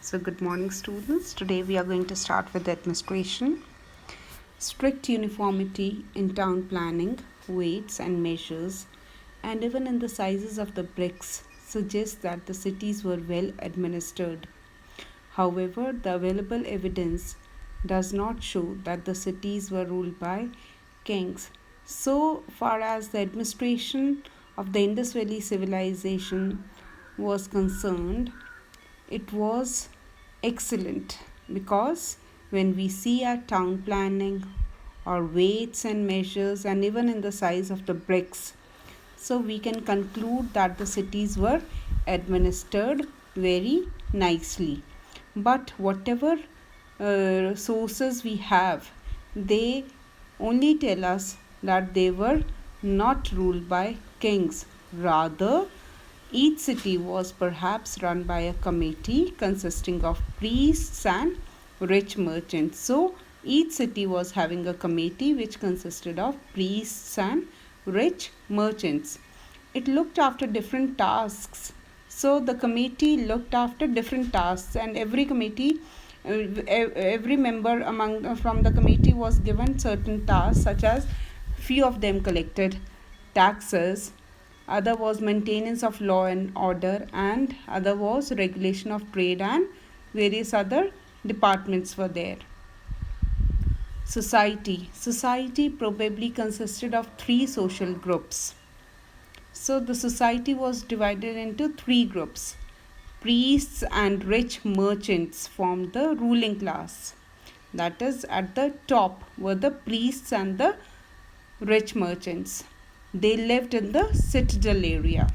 So good morning students. Today we are going to start with the administration. Strict uniformity in town planning, weights and measures, and even in the sizes of the bricks suggests that the cities were well administered. However, the available evidence does not show that the cities were ruled by kings. So far as the administration of the Indus Valley civilization was concerned, it was excellent because when we see our town planning or weights and measures and even in the size of the bricks, so we can conclude that the cities were administered very nicely. But whatever sources we have, they only tell us that they were not ruled by kings. Rather, each city was perhaps run by a committee consisting of priests and rich merchants. So, each city was having a committee which consisted of priests and rich merchants. It looked after different tasks. So, the committee looked after different tasks, and every committee, every member from the committee was given certain tasks, such as few of them collected taxes, other was maintenance of law and order, and other was regulation of trade, and various other departments were there. Society probably consisted of three social groups. So the society was divided into three groups. Priests and rich merchants formed the ruling class. That is, at the top were the priests and the rich merchants. They lived in the citadel area.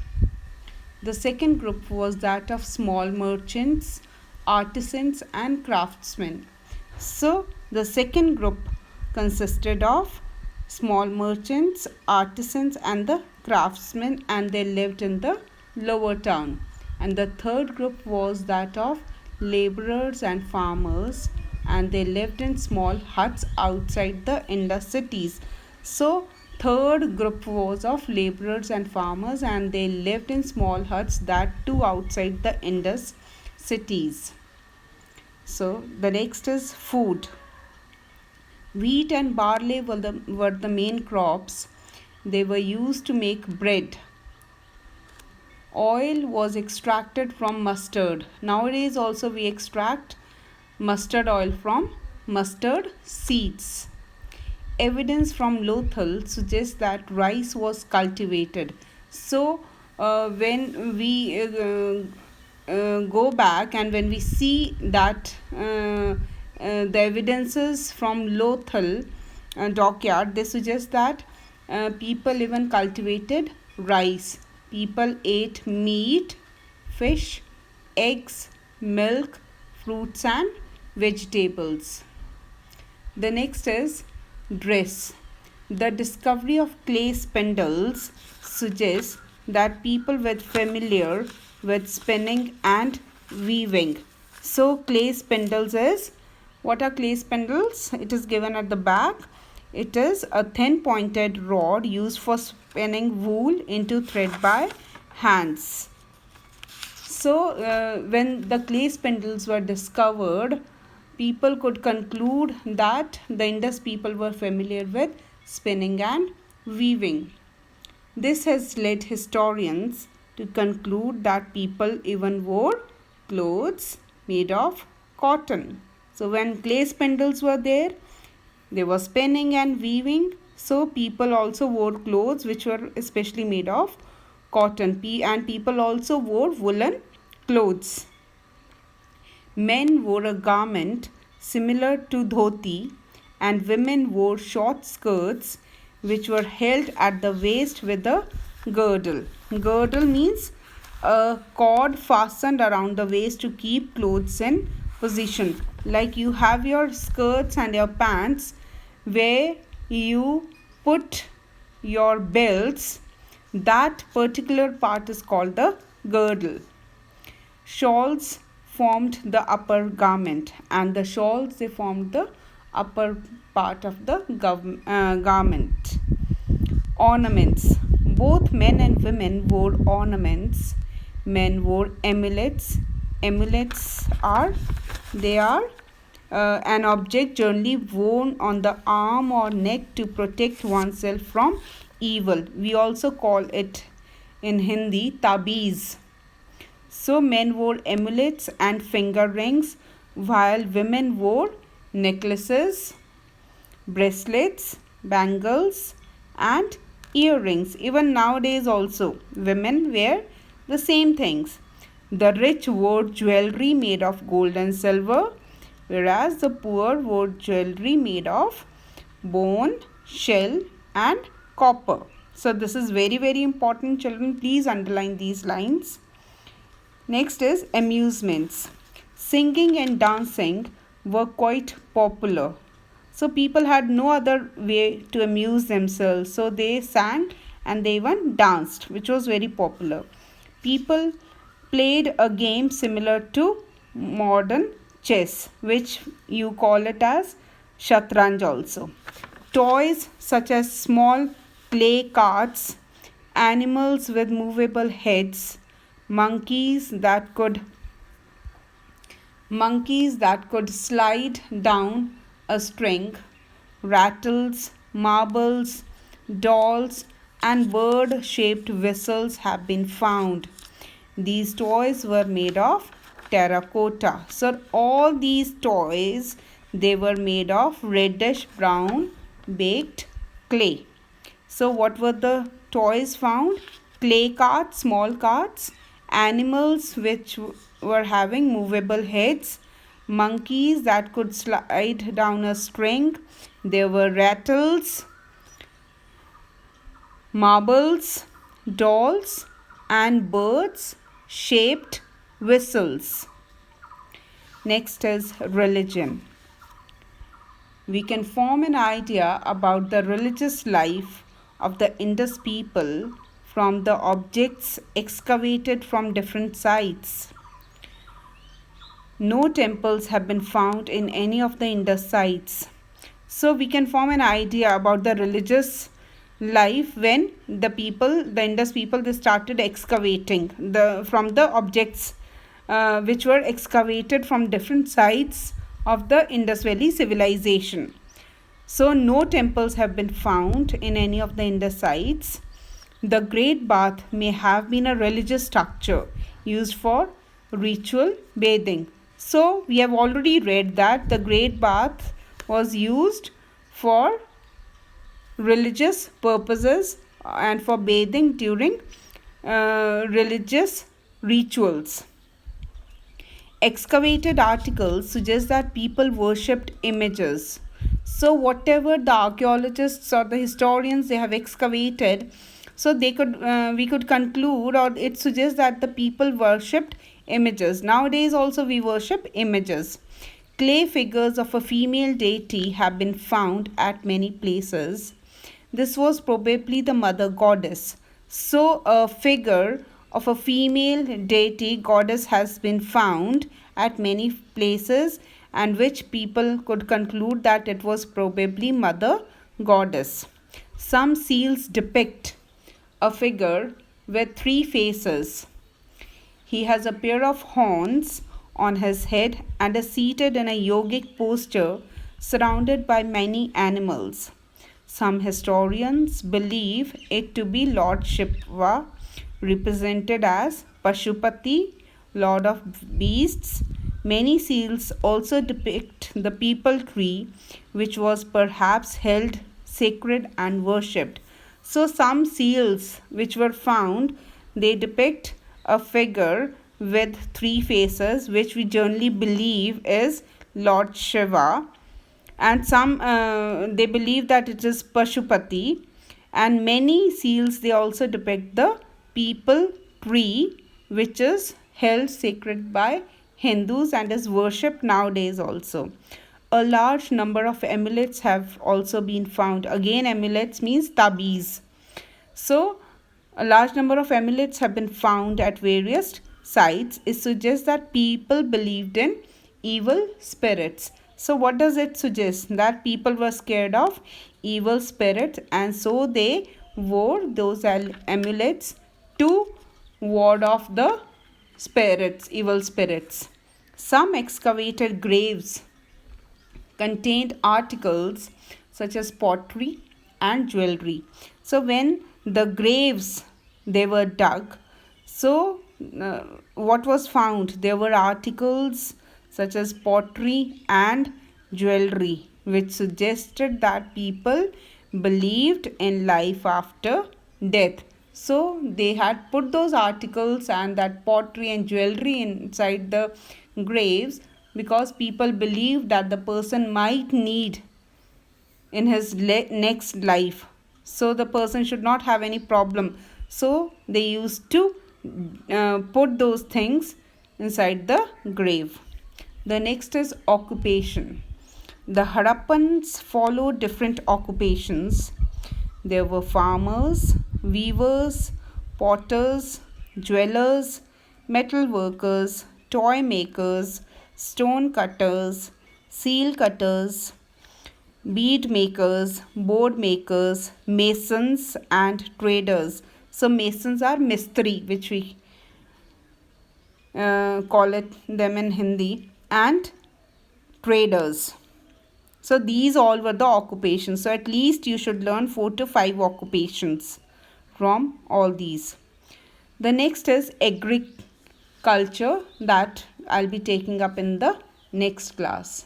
The second group was that of small merchants, artisans and craftsmen. So the second group consisted of small merchants, artisans and the craftsmen, and they lived in the lower town. And the third group was that of laborers and farmers, and they lived in small huts outside the Indus cities. So third group was of laborers and farmers, and they lived in small huts, that too outside the Indus cities. So the next is food. Wheat and barley were the main crops. They were used to make bread. Oil was extracted from mustard. Nowadays also we extract mustard oil from mustard seeds. Evidence from Lothal suggests that rice was cultivated. So when we go back and when we see that the evidences from Lothal dockyard, they suggest that people even cultivated rice. People ate meat, fish, eggs, milk, fruits and vegetables. The next is dress. The discovery of clay spindles suggests that people were familiar with spinning and weaving. So clay spindles is, what are clay spindles? It is given at the back. It is a thin pointed rod used for spinning wool into thread by hands. So when the clay spindles were discovered, people could conclude that the Indus people were familiar with spinning and weaving. This has led historians to conclude that people even wore clothes made of cotton. So when clay spindles were there, they were spinning and weaving. So people also wore clothes which were especially made of cotton, and people also wore woolen clothes. Men wore a garment similar to dhoti, and women wore short skirts which were held at the waist with a girdle. Girdle means a cord fastened around the waist to keep clothes in position. Like you have your skirts and your pants where you put your belts, that particular part is called the girdle. Shawls formed the upper garment, and the shawls, they formed the upper part of the garment. Ornaments. Both men and women wore ornaments. Men wore amulets, amulets are? They are an object generally worn on the arm or neck to protect oneself from evil. We also call it in Hindi tabiz. So men wore amulets and finger rings, while women wore necklaces, bracelets, bangles, and earrings. Even nowadays also women wear the same things. The rich wore jewelry made of gold and silver, whereas the poor wore jewelry made of bone, shell, and copper. So this is very, very important, children. Please underline these lines. Next is amusements. Singing and dancing were quite popular. So people had no other way to amuse themselves. So they sang and they even danced, which was very popular. People played a game similar to modern chess, which you call it as shatranj also. Toys such as small clay carts, animals with movable heads, monkeys that could slide down a string, rattles, marbles, dolls, and bird-shaped whistles have been found. These toys were made of terracotta. So all these toys, they were made of reddish brown baked clay. So what were the toys found? Clay carts, small carts, animals which were having movable heads, monkeys that could slide down a string. There were rattles, marbles, dolls, and birds shaped whistles. Next is religion. We can form an idea about the religious life of the Indus people from the objects excavated from different sites. No temples have been found in any of the Indus sites. So we can form an idea about the religious life when the Indus people, they started excavating from the objects which were excavated from different sites of the Indus Valley civilization. So no temples have been found in any of the Indus sites. The Great Bath may have been a religious structure used for ritual bathing. So we have already read that the Great Bath was used for religious purposes and for bathing during religious rituals. Excavated articles suggest that people worshipped images. So whatever the archaeologists or the historians they have excavated, so we could conclude, or it suggests that the people worshipped images. Nowadays also we worship images. Clay figures of a female deity have been found at many places. This was probably the mother goddess. So a figure of a female deity goddess has been found at many places, and which people could conclude that it was probably mother goddess. Some seals depict a figure with 3 faces. He has a pair of horns on his head and is seated in a yogic posture surrounded by many animals. Some historians believe it to be Lord Shiva, represented as Pashupati, Lord of Beasts. Many seals also depict the peepal tree, which was perhaps held sacred and worshipped. So some seals which were found, they depict a figure with 3 faces, which we generally believe is Lord Shiva, and some they believe that it is Pashupati, and many seals they also depict the peepal tree, which is held sacred by Hindus and is worshipped nowadays also. A large number of amulets have also been found. Again, amulets means tabiz. So a large number of amulets have been found at various sites. It suggests that people believed in evil spirits. So what does it suggest? That people were scared of evil spirits, and so they wore those amulets to ward off the spirits, evil spirits. Some excavated graves contained articles such as pottery and jewelry. So when the graves they were dug, so what was found? There were articles such as pottery and jewelry, which suggested that people believed in life after death. So they had put those articles and that pottery and jewelry inside the graves because people believed that the person might need in his next life, so the person should not have any problem. So they used to put those things inside the grave. The next is occupation. The Harappans followed different occupations. There were farmers, weavers, potters, jewelers, metal workers, toy makers, stone cutters, seal cutters, bead makers, board makers, masons, and traders. So masons are mistri, which we call it them in Hindi, and traders. So these all were the occupations. So at least you should learn 4 to 5 occupations from all these. The next is agriculture that I'll be taking up in the next class.